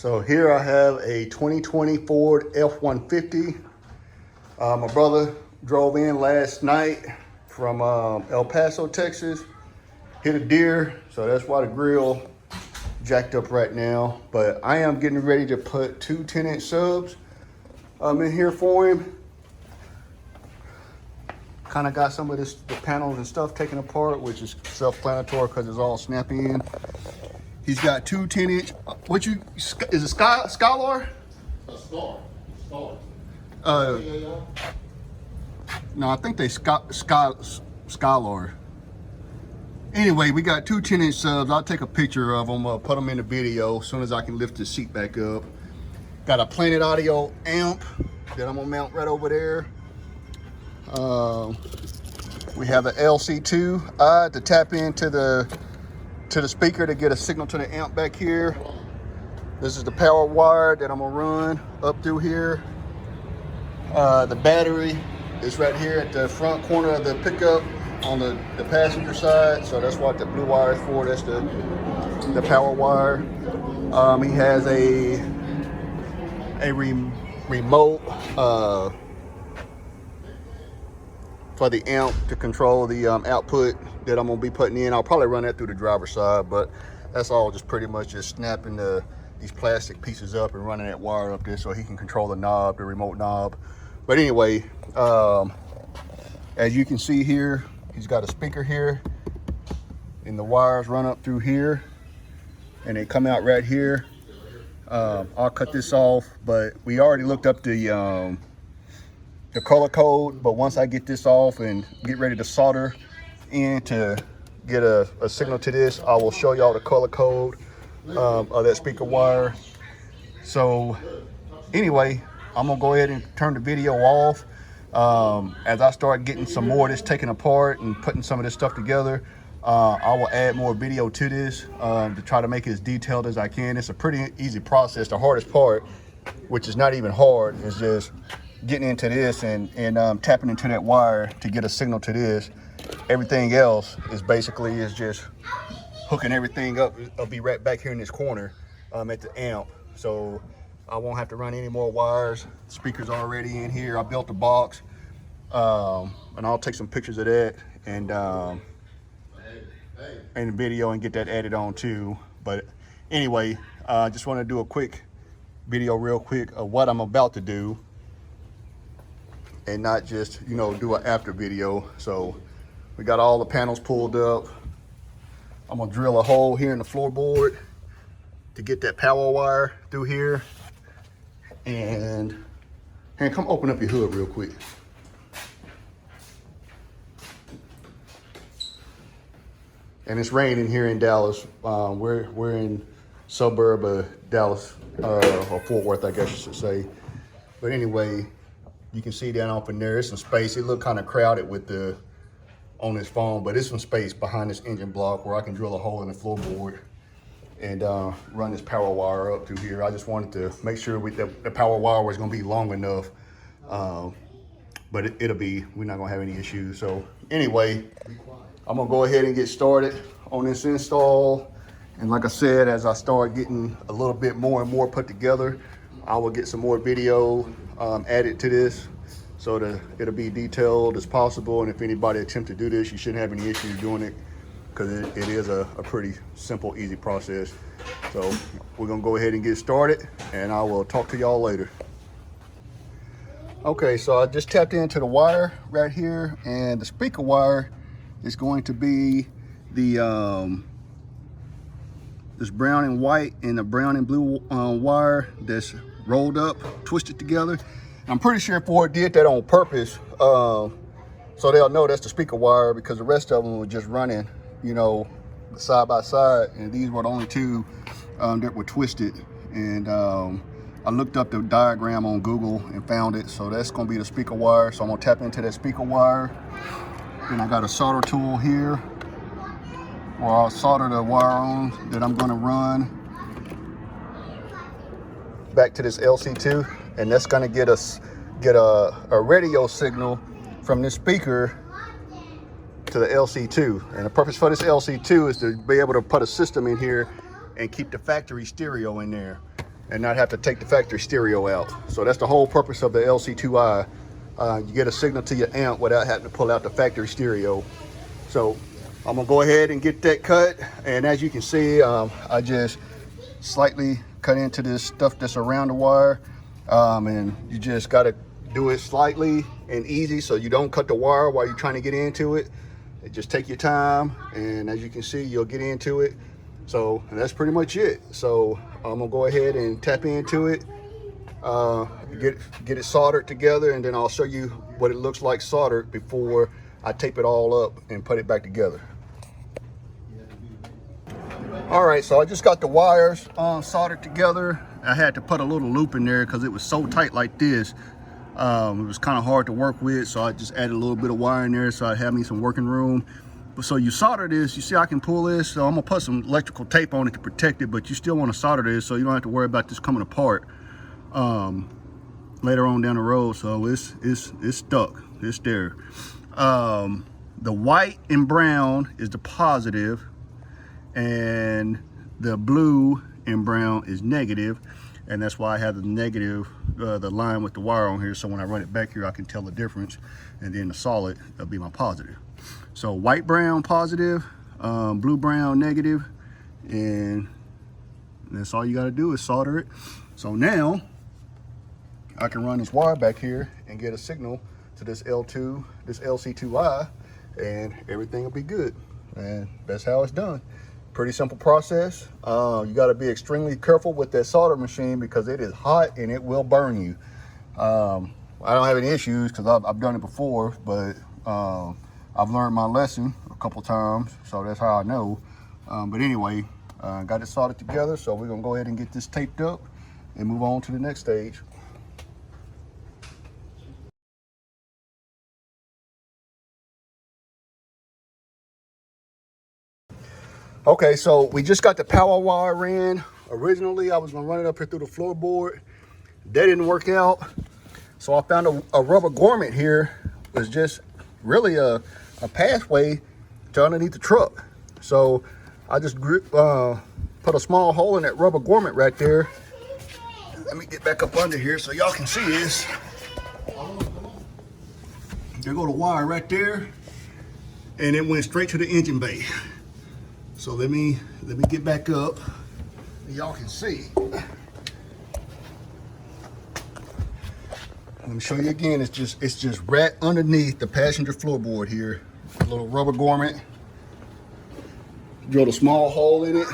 So here I have a 2020 Ford F-150. My brother drove in last night from El Paso, Texas. Hit a deer, so that's why the grill jacked up right now. But I am getting ready to put two 10-inch subs in here for him. Kind of got some of the panels and stuff taken apart, which is self-explanatory because it's all snappy in. He's got two 10-inch. Is it Skylar? Star. No, I think they Skylar. Anyway, we got two 10-inch subs. I'll take a picture of them, put them in the video as soon as I can lift the seat back up. Got a Planet Audio amp that I'm gonna mount right over there. We have an LC2 to tap into the speaker to get a signal to the amp back here. This is the power wire that I'm gonna run up through here. The battery is right here at the front corner of the pickup on the passenger side. So that's what the blue wire is for. That's the power wire. He has a remote for the amp to control the output that I'm gonna be putting in. I'll probably run that through the driver's side, but that's all just pretty much just snapping these plastic pieces up and running that wire up there so he can control the knob, the remote knob. But anyway, as you can see here, he's got a speaker here and the wires run up through here and they come out right here. I'll cut this off, but we already looked up the color code, but once I get this off and get ready to solder in to get a signal to this, I will show y'all the color code of that speaker wire. So anyway, I'm gonna go ahead and turn the video off. As I start getting some more of this taken apart and putting some of this stuff together, I will add more video to this to try to make it as detailed as I can. It's a pretty easy process. The hardest part, which is not even hard, is just getting into this and tapping into that wire to get a signal to this. Everything else is basically just hooking everything up. I'll be right back here in this corner at the amp, so I won't have to run any more wires. The speaker's already in here. I built a box, and I'll take some pictures of that and the video and get that added on too. But anyway, I just want to do a quick video real quick of what I'm about to do and not just, you know, do an after video. So we got all the panels pulled up. I'm gonna drill a hole here in the floorboard to get that power wire through here. And come open up your hood real quick. And it's raining here in Dallas. We're in suburb of Dallas, or Fort Worth, I guess you should say. But anyway, you can see down off in there, there's some space. It looked kind of crowded on this phone, but there's some space behind this engine block where I can drill a hole in the floorboard and run this power wire up through here. I just wanted to make sure the power wire was gonna be long enough, but we're not gonna have any issues. So anyway, I'm gonna go ahead and get started on this install. And like I said, as I start getting a little bit more and more put together, I will get some more video added to this so that it'll be detailed as possible. And if anybody attempt to do this, you shouldn't have any issues doing it, because it is a pretty simple, easy process. So we're gonna go ahead and get started, and I will talk to y'all later. Okay, so I just tapped into the wire right here, and the speaker wire is going to be the this brown and white and the brown and blue wire that's rolled up, twisted together. I'm pretty sure Ford did that on purpose, so they'll know that's the speaker wire, because the rest of them were just running, you know, side by side, and these were the only two that were twisted. And I looked up the diagram on Google and found it. So that's gonna be the speaker wire. So I'm gonna tap into that speaker wire. And I got a solder tool here where I'll solder the wire on that I'm gonna run back to this LC2, and that's gonna get a radio signal from this speaker to the LC2. And the purpose for this LC2 is to be able to put a system in here and keep the factory stereo in there and not have to take the factory stereo out. So that's the whole purpose of the LC2i. You get a signal to your amp without having to pull out the factory stereo. So I'm gonna go ahead and get that cut. And as you can see, I just slightly cut into this stuff that's around the wire. And you just gotta do it slightly and easy so you don't cut the wire while you're trying to get into it. Just take your time, and as you can see, you'll get into it. So that's pretty much it. So I'm gonna go ahead and tap into it, get it soldered together, and then I'll show you what it looks like soldered before I tape it all up and put it back together. All right, so I just got the wires soldered together. I had to put a little loop in there because it was so tight like this. It was kind of hard to work with, so I just added a little bit of wire in there so I have me some working room. But so you solder this, you see I can pull this, so I'm gonna put some electrical tape on it to protect it, but you still want to solder this so you don't have to worry about this coming apart later on down the road. So it's stuck, it's there. The white and brown is the positive, and the blue and brown is negative, and that's why I have the negative, the line with the wire on here, so when I run it back here I can tell the difference, and then the solid will be my positive. So white brown positive, blue brown negative, and that's all you got to do is solder it. So now I can run this wire back here and get a signal to this LC2i, and everything will be good. And that's how it's done. Pretty simple process. You got to be extremely careful with that solder machine because it is hot and it will burn you. I don't have any issues because I've done it before, but I've learned my lesson a couple times, so that's how I know. But anyway, got it soldered together, so we're gonna go ahead and get this taped up and move on to the next stage. Okay, so we just got the power wire in. Originally, I was gonna run it up here through the floorboard. That didn't work out. So I found a rubber grommet here. It was just really a pathway to underneath the truck. So I just put a small hole in that rubber grommet right there. Let me get back up under here so y'all can see this. There go the wire right there, and it went straight to the engine bay. So let me get back up, y'all can see. Let me show you again. It's just right underneath the passenger floorboard here. A little rubber grommet. Drilled a small hole in it,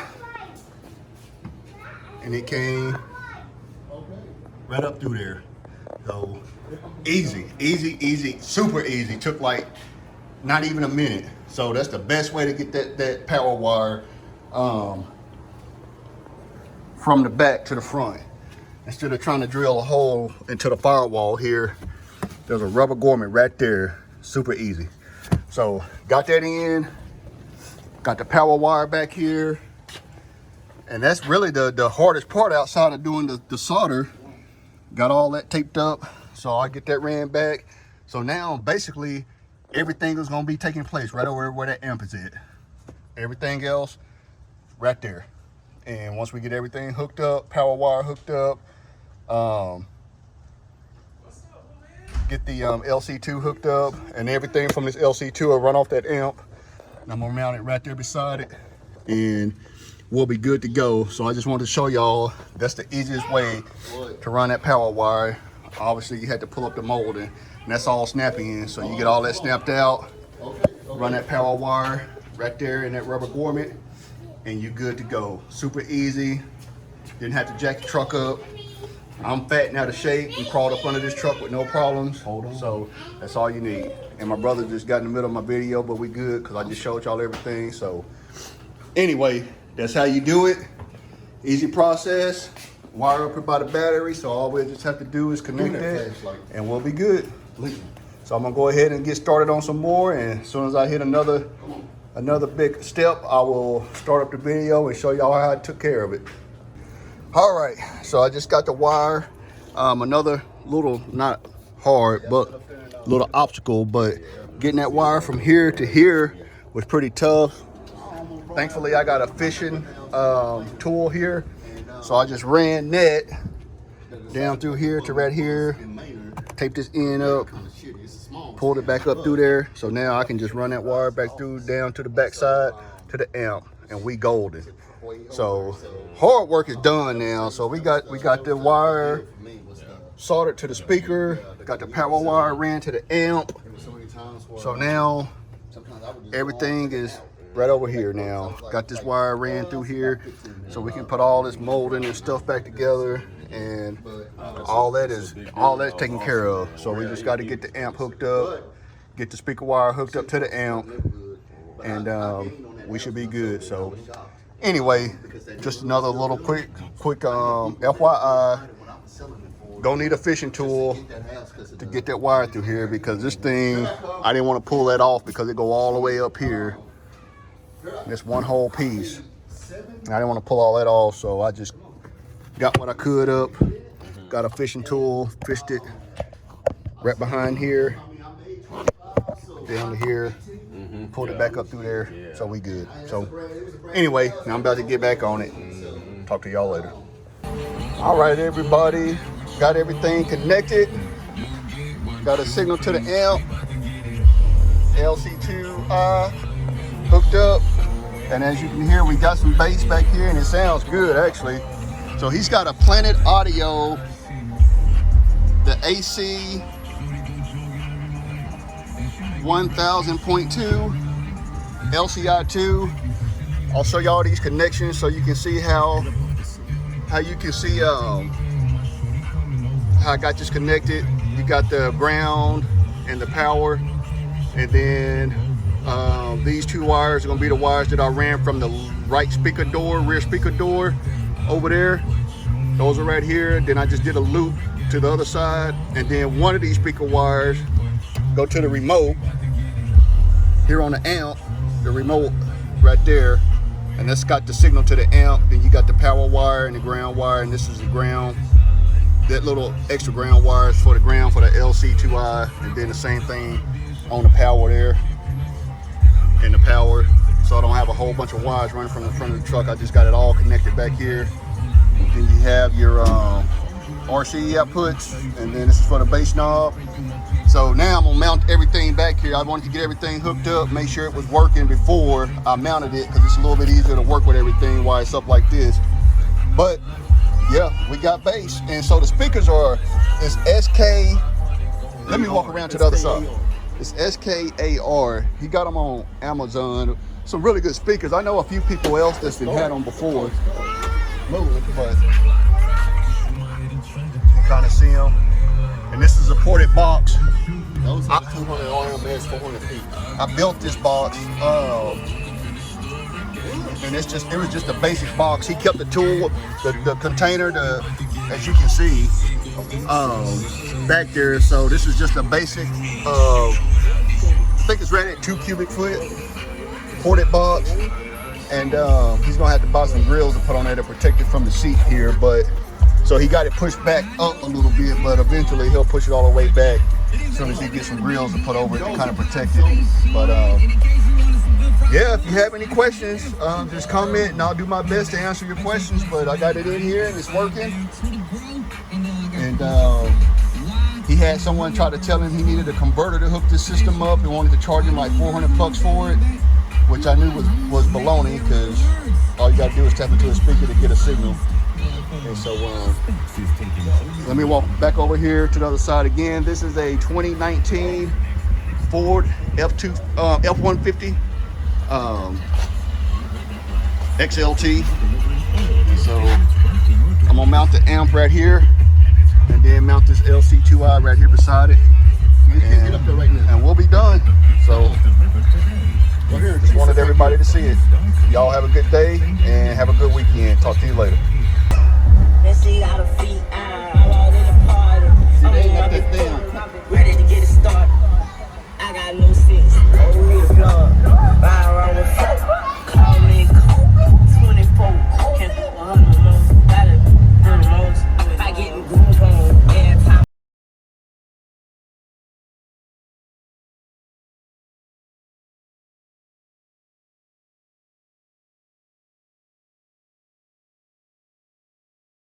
and it came right up through there. So easy, super easy. Took like not even a minute. So that's the best way to get that power wire from the back to the front. Instead of trying to drill a hole into the firewall here, there's a rubber grommet right there. Super easy. So got that in, got the power wire back here. And that's really the hardest part outside of doing the solder. Got all that taped up, so I get that ran back. So now basically everything is gonna be taking place right over where that amp is at. Everything else right there. And once we get everything hooked up, power wire hooked up, get the LC2 hooked up, and everything from this LC2 will run off that amp. And I'm gonna mount it right there beside it, and we'll be good to go. So I just wanted to show y'all that's the easiest way to run that power wire. Obviously you had to pull up the molding, and that's all snapping in. So you get all that snapped out, run that power wire right there in that rubber grommet, and you good to go. Super easy. Didn't have to jack the truck up. I'm fat and out of shape and crawled up under this truck with no problems. So that's all you need. And my brother just got in the middle of my video, but we good because I just showed y'all everything. So Anyway, that's how you do it. Easy process. Wire up by the battery, so all we just have to do is connect it, and we'll be good. So I'm gonna go ahead and get started on some more, and as soon as I hit another big step, I will start up the video and show y'all how I took care of it. All right, so I just got the wire. Another little, not hard, but little obstacle, but getting that wire from here to here was pretty tough. Thankfully, I got a fishing tool here. So I just ran net down through here to right here, taped this end up, pulled it back up through there. So now I can just run that wire back through down to the backside to the amp, and we golden. So hard work is done now. So we got the wire soldered to the speaker, got the power wire ran to the amp. So now everything is right over here now. Got this wire ran through here so we can put all this molding and stuff back together, and all that's taken care of. So we just got to get the amp hooked up, get the speaker wire hooked up to the amp, and we should be good. So anyway, just another little quick FYI, gonna need a fishing tool to get that wire through here, because this thing, I didn't want to pull that off because it go all the way up here. This one whole piece. I didn't want to pull all that off, so I just got what I could up. Got a fishing tool, fished it right behind here, down to here, pulled it back up through there, so we good. So anyway, now I'm about to get back on it. Talk to y'all later. All right, everybody, got everything connected. Got a signal to the amp, LC2I hooked up, and as you can hear, we got some bass back here, and it sounds good actually. So he's got a Planet Audio, the AC 1000.2 LCI2. I'll show y'all these connections so you can see how you can see how I got this connected. You got the ground and the power, and then these two wires are going to be the wires that I ran from the right speaker door, rear speaker door over there. Those are right here. Then I just did a loop to the other side, and then one of these speaker wires go to the remote here on the amp, the remote right there, and that's got the signal to the amp. Then you got the power wire and the ground wire, and this is the ground. That little extra ground wires for the ground for the LC2I, and then the same thing on the power there. And the power, so I don't have a whole bunch of wires running from the front of the truck. I just got it all connected back here. And then you have your RC outputs, and then this is for the bass knob. So now I'm gonna mount everything back here. I wanted to get everything hooked up, make sure it was working before I mounted it, because it's a little bit easier to work with everything while it's up like this. But yeah, we got bass, and so the speakers it's SK. Let me walk around to the other side. It's SKAR. He got them on Amazon. Some really good speakers. I know a few people else that's been had them before. But you can kind of see them. And this is a ported box. Those are 200 RMS, 400 feet. I built this box. And it was just a basic box. He kept the tool, the container, as you can see, back there. So this is just a basic, I think it's rated at 2 cubic foot ported box, and he's gonna have to buy some grills to put on there to protect it from the seat here. But so he got it pushed back up a little bit, but eventually he'll push it all the way back as soon as he gets some grills to put over it to kind of protect it. But yeah, if you have any questions, just comment and I'll do my best to answer your questions. But I got it in here and it's working. And he had someone try to tell him he needed a converter to hook this system up and wanted to charge him like $400 for it, which I knew was baloney, because all you got to do is tap into a speaker to get a signal. And so let me walk back over here to the other side again. This is a 2019 Ford F-150 XLT. So I'm gonna mount the amp right here, and then mount this LC2I right here beside it, and we'll be done. So Just wanted everybody to see it. Y'all have a good day and have a good weekend. Talk to you later. Let's see how the feet out.